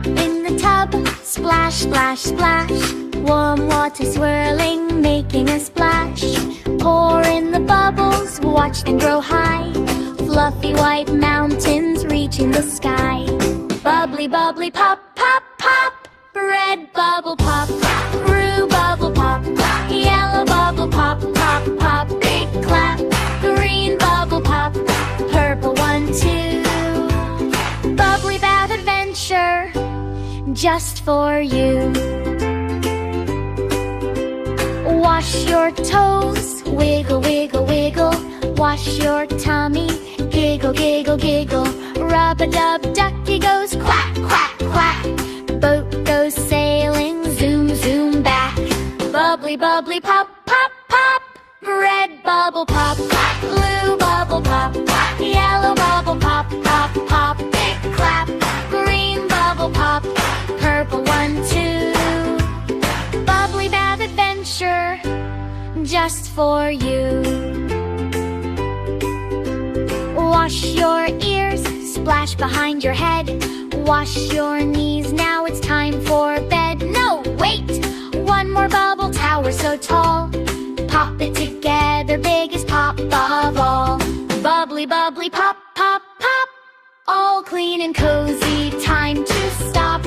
In the tub, splash, splash, splash. Warm water swirling, making a splash. Pour in the bubbles, watch them grow high. Fluffy white mountains reaching the sky. Bubbly, bubbly, pop, pop, pop. Red bubble pop, blue bubble pop, yellow bubble pop, pop, pop. Big clap, green bubble pop, purple one, two. Bubbly Bath Adventure, just for you. Wash your toes, wiggle, wiggle, wiggle. Wash your tummy, giggle, giggle, giggle. Rub-a-dub, ducky goes quack, quack, quack. Boat goes sailing, zoom, zoom back. Bubbly, bubbly, pop, pop, pop. Red bubble pop, blue bubble pop, yellow bubble pop, pop, pop. Big clap, green bubble pop, purple one, two. Bubbly Bath Adventure, just for you. Wash your ears, splash behind your head. Wash your knees, now it's time for bed. No, wait! One more bubble tower so tall. Pop it together, biggest pop of all. Bubbly, bubbly, pop, pop, pop. All clean and cozy, time to stop.